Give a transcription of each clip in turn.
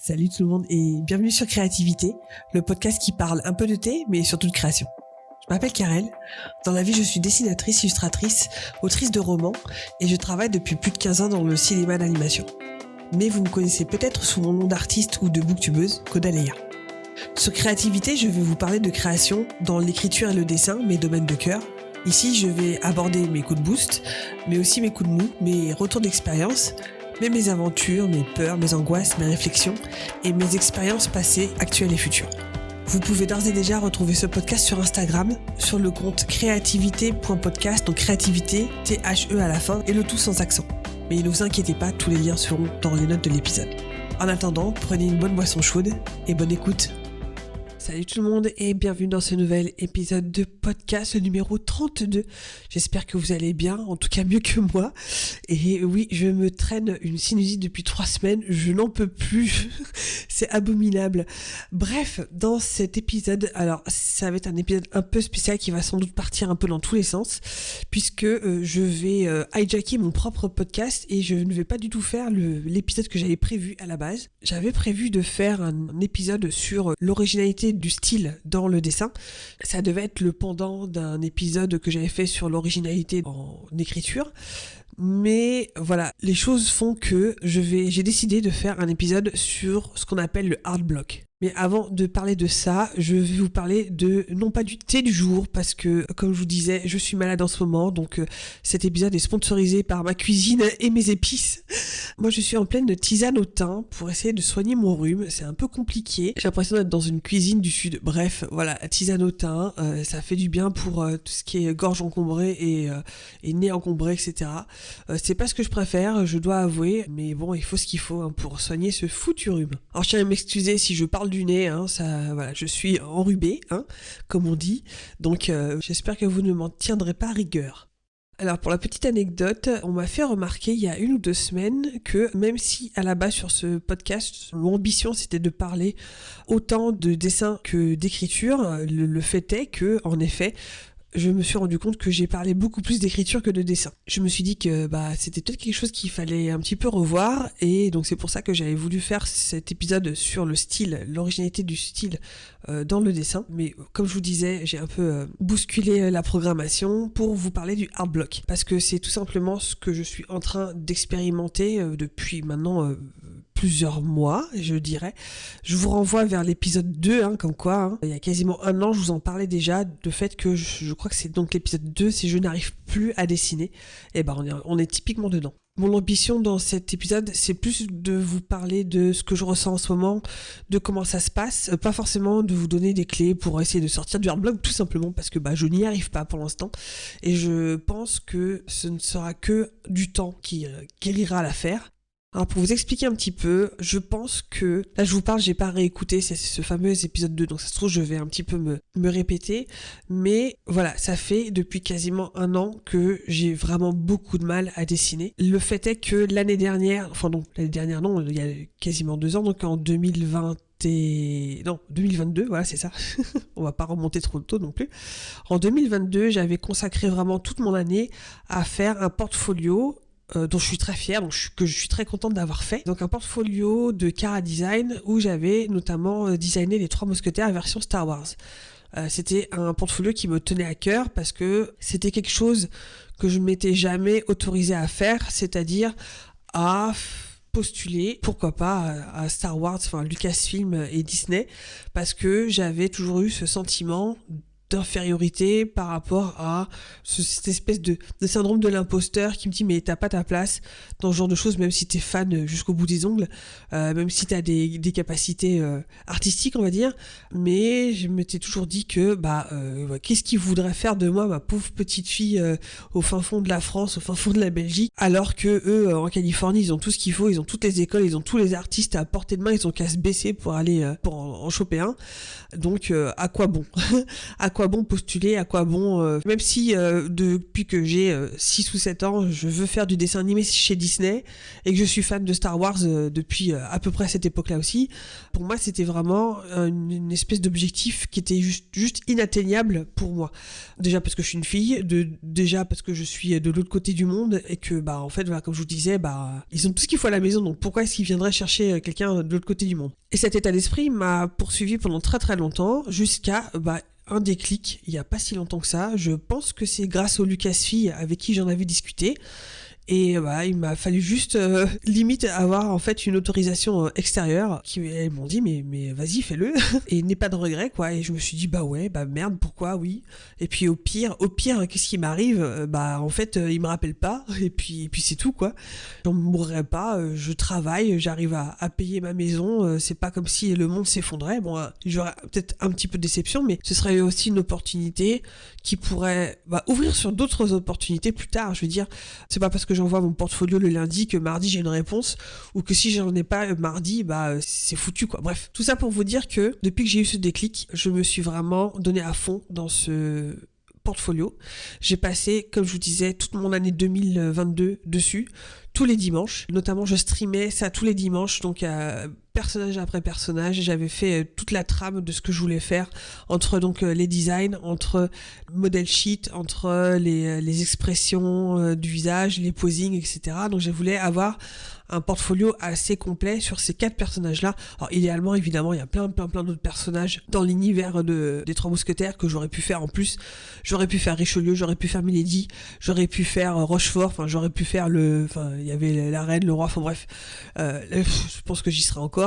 Salut tout le monde et bienvenue sur Créativité, le podcast qui parle un peu de thé mais surtout de création. Je m'appelle Karel, dans la vie je suis dessinatrice, illustratrice, autrice de romans et je travaille depuis plus de 15 ans dans le cinéma d'animation. Mais vous me connaissez peut-être sous mon nom d'artiste ou de booktubeuse, Kodaleya. Sur Créativité, je vais vous parler de création dans l'écriture et le dessin, mes domaines de cœur. Ici, je vais aborder mes coups de boost, mais aussi mes coups de mou, mes retours d'expérience, mais mes aventures, mes peurs, mes angoisses, mes réflexions et mes expériences passées, actuelles et futures. Vous pouvez d'ores et déjà retrouver ce podcast sur Instagram, sur le compte créativité.podcast, donc créativité, T-H-E à la fin, et le tout sans accent. Mais ne vous inquiétez pas, tous les liens seront dans les notes de l'épisode. En attendant, prenez une bonne boisson chaude et bonne écoute. Salut tout le monde et bienvenue dans ce nouvel épisode de podcast, le numéro 32. J'espère que vous allez bien, en tout cas mieux que moi. Et oui, je me traîne une sinusite depuis 3 semaines, je n'en peux plus, c'est abominable. Bref, dans cet épisode, alors ça va être un épisode un peu spécial qui va sans doute partir un peu dans tous les sens, puisque je vais hijacker mon propre podcast et je ne vais pas du tout faire l'épisode que j'avais prévu à la base. J'avais prévu de faire un épisode sur l'originalité du style dans le dessin. Ça devait être le pendant d'un épisode que j'avais fait sur l'originalité en écriture. Mais voilà, les choses font que j'ai décidé de faire un épisode sur ce qu'on appelle le hard block. Mais avant de parler de ça, je vais vous parler non pas du thé du jour, parce que, comme je vous disais, je suis malade en ce moment, donc cet épisode est sponsorisé par ma cuisine et mes épices. Moi, je suis en pleine tisane au thym pour essayer de soigner mon rhume. C'est un peu compliqué. J'ai l'impression d'être dans une cuisine du sud. Bref, voilà, tisane au thym, ça fait du bien pour tout ce qui est gorge encombrée et nez encombré, etc. C'est pas ce que je préfère, je dois avouer, mais bon, il faut ce qu'il faut pour soigner ce foutu rhume. Alors, je tiens à m'excuser si je parle du nez, voilà, je suis enrhumée, comme on dit, donc j'espère que vous ne m'en tiendrez pas rigueur. Alors pour la petite anecdote, on m'a fait remarquer il y a 1 ou 2 semaines que même si à la base sur ce podcast, mon ambition c'était de parler autant de dessin que d'écriture, le fait est que, en effet, je me suis rendu compte que j'ai parlé beaucoup plus d'écriture que de dessin. Je me suis dit que c'était peut-être quelque chose qu'il fallait un petit peu revoir, et donc c'est pour ça que j'avais voulu faire cet épisode sur le style, l'originalité du style dans le dessin. Mais comme je vous disais, j'ai un peu bousculé la programmation pour vous parler du hard block, parce que c'est tout simplement ce que je suis en train d'expérimenter depuis maintenant plusieurs mois, je dirais. Je vous renvoie vers l'épisode 2, comme quoi, il y a quasiment 1 an, je vous en parlais déjà, de fait que je crois que c'est donc l'épisode 2, si je n'arrive plus à dessiner, et on est typiquement dedans. Mon ambition dans cet épisode, c'est plus de vous parler de ce que je ressens en ce moment, de comment ça se passe, pas forcément de vous donner des clés pour essayer de sortir du hard block, tout simplement parce que je n'y arrive pas pour l'instant, et je pense que ce ne sera que du temps qui guérira l'affaire. Alors pour vous expliquer un petit peu, je pense que, là je vous parle, j'ai pas réécouté ce fameux épisode 2, donc ça se trouve je vais un petit peu me répéter, mais voilà, ça fait depuis quasiment 1 an que j'ai vraiment beaucoup de mal à dessiner. Le fait est que l'année dernière, il y a quasiment 2 ans, donc en 2022, voilà c'est ça, on va pas remonter trop tôt non plus. En 2022, j'avais consacré vraiment toute mon année à faire un portfolio dont je suis très fière, que je suis très contente d'avoir fait. Donc un portfolio de Cara Design où j'avais notamment designé les 3 mousquetaires version Star Wars. C'était un portfolio qui me tenait à cœur parce que c'était quelque chose que je ne m'étais jamais autorisée à faire, c'est-à-dire à postuler, pourquoi pas, à Star Wars, Lucasfilm et Disney, parce que j'avais toujours eu ce sentiment d'infériorité par rapport à cette espèce de syndrome de l'imposteur qui me dit mais t'as pas ta place dans ce genre de choses, même si t'es fan jusqu'au bout des ongles, même si t'as des capacités artistiques on va dire, mais je m'étais toujours dit que qu'est-ce qu'ils voudraient faire de moi, ma pauvre petite fille au fin fond de la France, au fin fond de la Belgique, alors que eux en Californie ils ont tout ce qu'il faut, ils ont toutes les écoles, ils ont tous les artistes à portée de main, ils ont qu'à se baisser pour aller pour en choper un. Donc à quoi bon à quoi quoi bon postuler, à quoi bon... même si depuis que j'ai 6 ou 7 ans, je veux faire du dessin animé chez Disney et que je suis fan de Star Wars depuis à peu près cette époque-là aussi, pour moi c'était vraiment une espèce d'objectif qui était juste inatteignable pour moi. Déjà parce que je suis une fille, déjà parce que je suis de l'autre côté du monde et que en fait voilà, comme je vous disais, ils ont tout ce qu'il faut à la maison, donc pourquoi est-ce qu'ils viendraient chercher quelqu'un de l'autre côté du monde? Et cet état d'esprit m'a poursuivi pendant très très longtemps jusqu'à un déclic il y a pas si longtemps que ça. Je pense que c'est grâce au Lucasfilm avec qui j'en avais discuté. Et il m'a fallu juste limite avoir en fait une autorisation extérieure qui elles m'ont dit mais vas-y fais-le et n'aie pas de regret quoi. Et je me suis dit merde, pourquoi, oui. Et puis au pire qu'est-ce qui m'arrive, en fait il me rappelle pas et puis c'est tout quoi. J'en mourrai pas, je travaille, j'arrive à payer ma maison, c'est pas comme si le monde s'effondrait. Bon, j'aurais peut-être un petit peu de déception, mais ce serait aussi une opportunité qui pourrait ouvrir sur d'autres opportunités plus tard. Je veux dire, c'est pas parce que j'envoie mon portfolio le lundi que mardi j'ai une réponse, ou que si j'en ai pas mardi, c'est foutu quoi. Bref, tout ça pour vous dire que depuis que j'ai eu ce déclic, je me suis vraiment donné à fond dans ce portfolio. J'ai passé, comme je vous disais, toute mon année 2022 dessus, tous les dimanches. Notamment, je streamais ça tous les dimanches, donc personnage après personnage. J'avais fait toute la trame de ce que je voulais faire, entre donc les designs, entre model sheet, entre les expressions du visage, les posings, etc. Donc je voulais avoir un portfolio assez complet sur ces 4 personnages-là. Alors idéalement, évidemment, il y a plein d'autres personnages dans l'univers des Trois Mousquetaires que j'aurais pu faire en plus. J'aurais pu faire Richelieu, j'aurais pu faire Milady, j'aurais pu faire Rochefort, j'aurais pu faire il y avait la reine, le roi, bref. Je pense que j'y serai encore.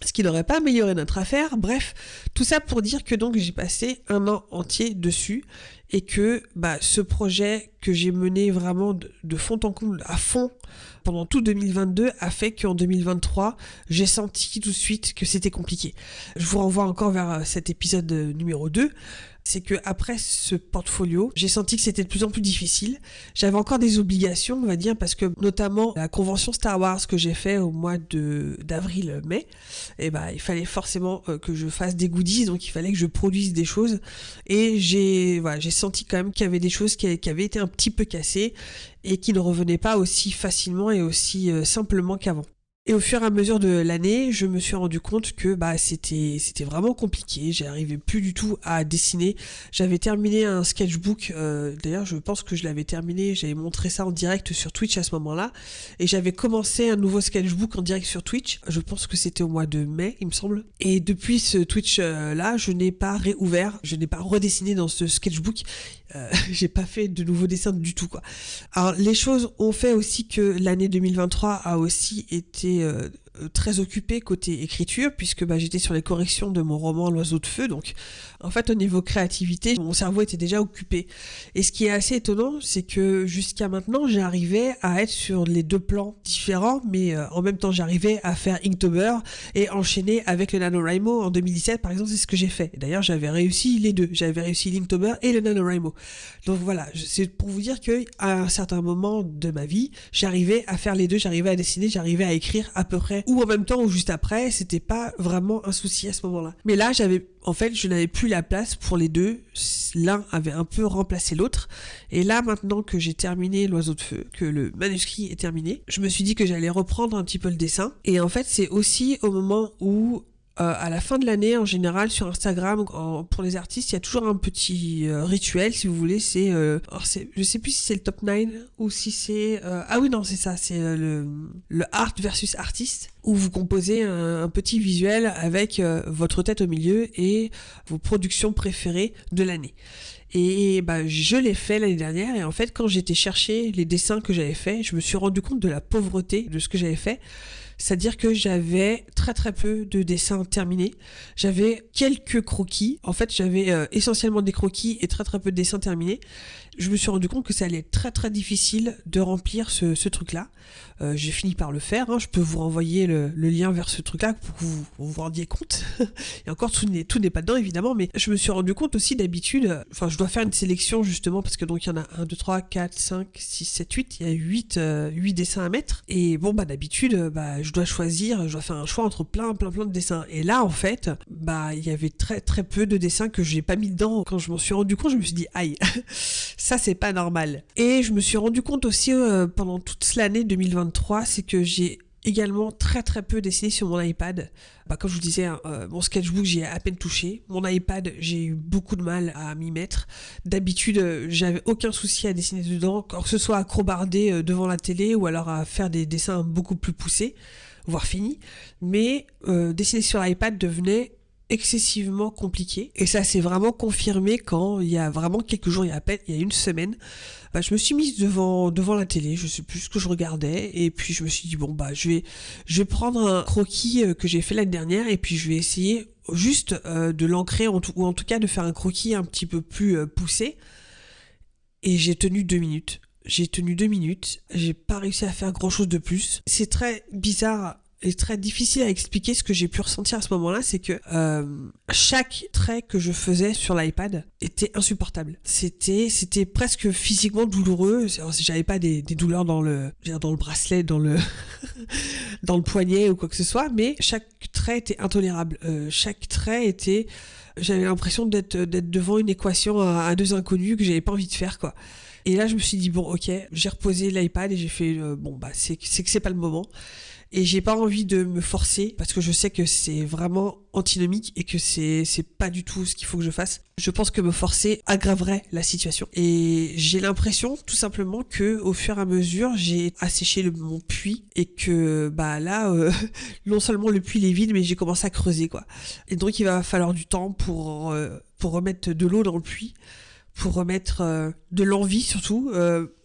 Ce qui n'aurait pas amélioré notre affaire. Bref, tout ça pour dire que donc j'ai passé un an entier dessus et que ce projet que j'ai mené vraiment de fond en comble, à fond, pendant tout 2022 a fait qu'en 2023, j'ai senti tout de suite que c'était compliqué. Je vous renvoie encore vers cet épisode numéro 2. C'est que après ce portfolio, j'ai senti que c'était de plus en plus difficile. J'avais encore des obligations, on va dire, parce que notamment la convention Star Wars que j'ai fait au mois d'avril-mai, il fallait forcément que je fasse des goodies, donc il fallait que je produise des choses. Et j'ai senti quand même qu'il y avait des choses qui avaient été un petit peu cassées et qui ne revenaient pas aussi facilement et aussi simplement qu'avant. Et au fur et à mesure de l'année, je me suis rendu compte que c'était vraiment compliqué. J'arrivais plus du tout à dessiner. J'avais terminé un sketchbook. D'ailleurs, je pense que je l'avais terminé. J'avais montré ça en direct sur Twitch à ce moment-là. Et j'avais commencé un nouveau sketchbook en direct sur Twitch. Je pense que c'était au mois de mai, il me semble. Et depuis ce Twitch-là, je n'ai pas réouvert. Je n'ai pas redessiné dans ce sketchbook. J'ai pas fait de nouveaux dessins du tout, quoi. Alors, les choses ont fait aussi que l'année 2023 a aussi été très occupée côté écriture, puisque j'étais sur les corrections de mon roman L'Oiseau de Feu. Donc en fait, au niveau créativité, mon cerveau était déjà occupé. Et ce qui est assez étonnant, c'est que jusqu'à maintenant, j'arrivais à être sur les 2 plans différents, mais en même temps, j'arrivais à faire Inktober et enchaîner avec le NaNoWriMo en 2017, par exemple. C'est ce que j'ai fait. D'ailleurs, j'avais réussi les 2. J'avais réussi l'Inktober et le NaNoWriMo. Donc voilà, c'est pour vous dire qu'à un certain moment de ma vie, j'arrivais à faire les 2, j'arrivais à dessiner, j'arrivais à écrire à peu près, ou en même temps ou juste après. C'était pas vraiment un souci à ce moment-là. Mais là, je n'avais plus la place pour les 2. L'un avait un peu remplacé l'autre. Et là, maintenant que j'ai terminé L'Oiseau de Feu, que le manuscrit est terminé, je me suis dit que j'allais reprendre un petit peu le dessin. Et en fait, c'est aussi au moment où à la fin de l'année, en général, sur Instagram, pour les artistes, il y a toujours un petit rituel, si vous voulez. Je sais plus si c'est le top 9 ou si c'est... c'est ça, c'est le art versus artiste, où vous composez un petit visuel avec votre tête au milieu et vos productions préférées de l'année. Et je l'ai fait l'année dernière, et en fait, quand j'étais chercher les dessins que j'avais faits, je me suis rendu compte de la pauvreté de ce que j'avais fait. C'est-à-dire que j'avais très très peu de dessins terminés. J'avais quelques croquis. En fait, j'avais essentiellement des croquis et très très peu de dessins terminés. je me suis rendu compte que ça allait être très très difficile de remplir ce truc-là. J'ai fini par le faire, hein. Je peux vous renvoyer le lien vers ce truc-là pour que vous rendiez compte. Et encore, tout n'est pas dedans évidemment, mais je me suis rendu compte aussi d'habitude, enfin je dois faire une sélection justement, parce que donc il y en a 1, 2, 3, 4, 5, 6, 7, 8, il y a 8 dessins à mettre. Et bon d'habitude, je dois faire un choix entre plein de dessins. Et là en fait, il y avait très très peu de dessins que j'ai pas mis dedans. Quand je m'en suis rendu compte, je me suis dit aïe, ça c'est pas normal. Et je me suis rendu compte aussi pendant toute l'année 2023, c'est que j'ai également très très peu dessiné sur mon iPad. Comme je vous disais, mon sketchbook j'ai à peine touché. Mon iPad, j'ai eu beaucoup de mal à m'y mettre. D'habitude, j'avais aucun souci à dessiner dedans, que ce soit à crobarder devant la télé ou alors à faire des dessins beaucoup plus poussés, voire finis. Mais dessiner sur l'iPad devenait excessivement compliqué. Et ça s'est vraiment confirmé quand il y a vraiment quelques jours, il y a une semaine, je me suis mise devant la télé, je sais plus ce que je regardais, et puis je me suis dit je vais prendre un croquis que j'ai fait l'année dernière, et puis je vais essayer juste de l'ancrer, ou en tout cas de faire un croquis un petit peu plus poussé. Et j'ai tenu 2 minutes. J'ai pas réussi à faire grand chose de plus. C'est très bizarre et très difficile à expliquer. Ce que j'ai pu ressentir à ce moment-là, c'est que chaque trait que je faisais sur l'iPad était insupportable. C'était presque physiquement douloureux. J'avais pas des douleurs dans le bracelet, dans le dans le poignet ou quoi que ce soit, mais chaque trait était intolérable. J'avais l'impression d'être devant une équation à 2 inconnus que j'avais pas envie de faire, quoi. Et là, je me suis dit ok, j'ai reposé l'iPad et j'ai fait c'est pas le moment. Et j'ai pas envie de me forcer, parce que je sais que c'est vraiment antinomique et que c'est pas du tout ce qu'il faut que je fasse. Je pense que me forcer aggraverait la situation. Et j'ai l'impression, tout simplement, que au fur et à mesure, j'ai asséché mon puits, et que non seulement le puits il est vide, mais j'ai commencé à creuser, quoi. Et donc il va falloir du temps pour remettre de l'eau dans le puits, pour remettre de l'envie surtout,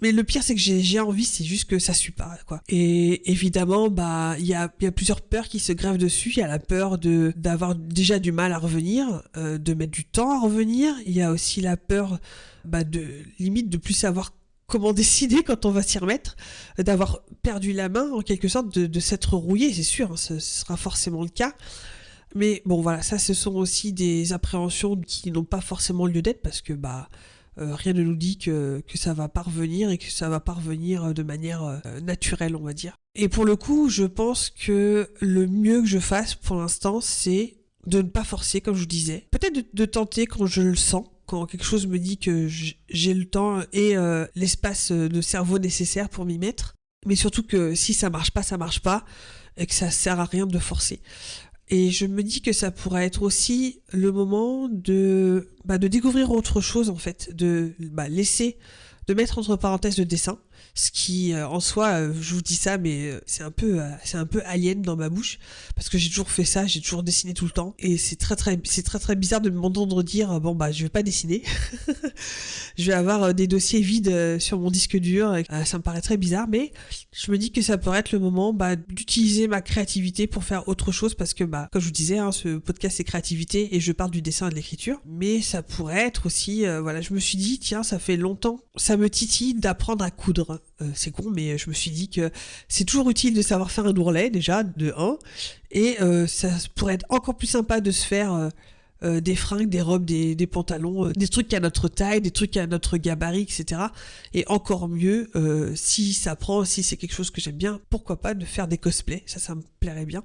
mais le pire c'est que j'ai envie, c'est juste que ça suit pas, quoi. Et évidemment il y a plusieurs peurs qui se grèvent dessus. Il y a la peur d'avoir déjà du mal à revenir, de mettre du temps à revenir. Il y a aussi la peur de limite de plus savoir comment décider quand on va s'y remettre, d'avoir perdu la main en quelque sorte, de s'être rouillé, c'est sûr, hein, ce sera forcément le cas. Mais ça, ce sont aussi des appréhensions qui n'ont pas forcément lieu d'être, parce que rien ne nous dit que ça va pas revenir, et que ça va pas revenir de manière naturelle, on va dire. Et pour le coup, je pense que le mieux que je fasse pour l'instant, c'est de ne pas forcer, comme je vous disais. Peut-être de tenter quand je le sens, quand quelque chose me dit que j'ai le temps et l'espace de cerveau nécessaire pour m'y mettre. Mais surtout que si ça marche pas, et que ça sert à rien de forcer. Et je me dis que ça pourrait être aussi le moment de découvrir autre chose, en fait, de mettre entre parenthèses le dessin, ce qui en soi, je vous dis ça, mais c'est un peu alien dans ma bouche, parce que j'ai toujours fait ça, j'ai toujours dessiné tout le temps, et c'est très très bizarre de m'entendre dire je vais pas dessiner. Je vais avoir des dossiers vides sur mon disque dur, et, ça me paraît très bizarre, mais je me dis que ça pourrait être le moment d'utiliser ma créativité pour faire autre chose, parce que comme je vous disais, hein, ce podcast c'est créativité, et je parle du dessin et de l'écriture, mais ça pourrait être aussi je me suis dit tiens, ça fait longtemps, ça me titille d'apprendre à coudre. C'est con, mais je me suis dit que c'est toujours utile de savoir faire un ourlet, déjà, de 1, et ça pourrait être encore plus sympa de se faire des fringues, des robes, des pantalons, des trucs à notre taille, des trucs à notre gabarit, etc. Et encore mieux, si c'est quelque chose que j'aime bien, pourquoi pas de faire des cosplays, ça me plairait bien.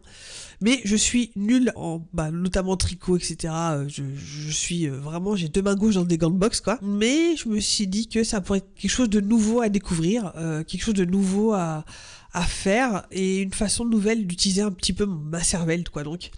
Mais je suis nulle en, notamment tricot, etc. Je suis vraiment, j'ai 2 mains gauches dans des gants de boxe, quoi. Mais je me suis dit que ça pourrait être quelque chose de nouveau à découvrir, quelque chose de nouveau à faire, et une façon nouvelle d'utiliser un petit peu ma cervelle, quoi. Donc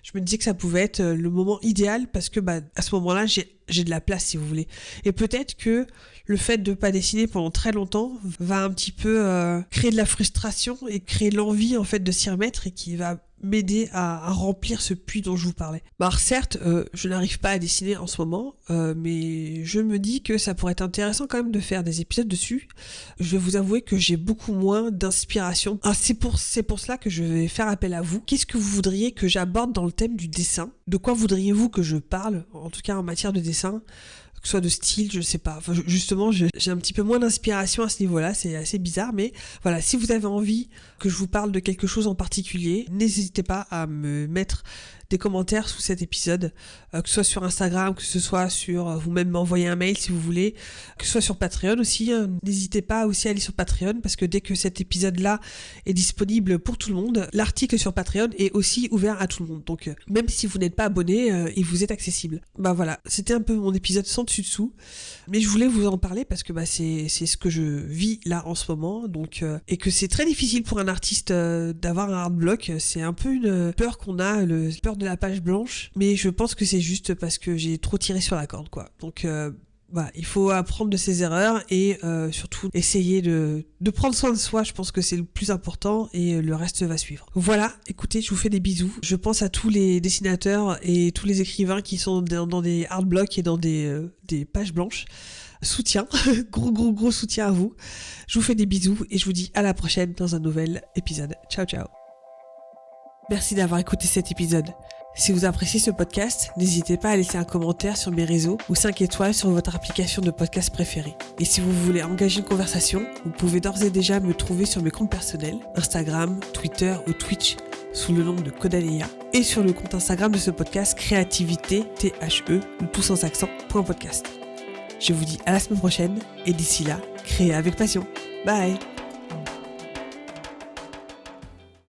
je me disais que ça pouvait être le moment idéal, parce que à ce moment-là, j'ai de la place, si vous voulez. Et peut-être que le fait de pas dessiner pendant très longtemps va un petit peu créer de la frustration et créer l'envie, en fait, de s'y remettre, et qui va m'aider à remplir ce puits dont je vous parlais. Alors certes, je n'arrive pas à dessiner en ce moment, mais je me dis que ça pourrait être intéressant quand même de faire des épisodes dessus. Je vais vous avouer que j'ai beaucoup moins d'inspiration. C'est pour cela que je vais faire appel à vous. Qu'est-ce que vous voudriez que j'aborde dans le thème du dessin ? De quoi voudriez-vous que je parle, en tout cas en matière de dessin ? que ce soit de style, je sais pas. Enfin, justement, j'ai un petit peu moins d'inspiration à ce niveau-là, c'est assez bizarre, mais voilà, si vous avez envie que je vous parle de quelque chose en particulier, n'hésitez pas à me mettre des commentaires sous cet épisode, que ce soit sur Instagram, que ce soit sur vous-même m'envoyer un mail si vous voulez, que ce soit sur Patreon aussi. N'hésitez pas aussi à aller sur Patreon parce que dès que cet épisode-là est disponible pour tout le monde, l'article sur Patreon est aussi ouvert à tout le monde. Donc même si vous n'êtes pas abonné, il vous est accessible. Bah voilà, c'était un peu mon épisode sans dessus-dessous, mais je voulais vous en parler parce que c'est ce que je vis là en ce moment, donc et que c'est très difficile pour un artiste d'avoir un hard block. C'est un peu une peur qu'on a, peur de la page blanche, mais je pense que c'est juste parce que j'ai trop tiré sur la corde, quoi. Donc voilà, il faut apprendre de ses erreurs et surtout essayer de prendre soin de soi. Je pense que c'est le plus important et le reste va suivre. Voilà, écoutez, je vous fais des bisous. Je pense à tous les dessinateurs et tous les écrivains qui sont dans des hard blocks et dans des pages blanches. Soutien, gros soutien à vous. Je vous fais des bisous et je vous dis à la prochaine dans un nouvel épisode. Ciao. Merci d'avoir écouté cet épisode. Si vous appréciez ce podcast, n'hésitez pas à laisser un commentaire sur mes réseaux ou 5 étoiles sur votre application de podcast préférée. Et si vous voulez engager une conversation, vous pouvez d'ores et déjà me trouver sur mes comptes personnels, Instagram, Twitter ou Twitch, sous le nom de Caudaléa, et sur le compte Instagram de ce podcast, Créativité, THE, tout sans accent, .podcast. Je vous dis à la semaine prochaine, et d'ici là, créez avec passion. Bye!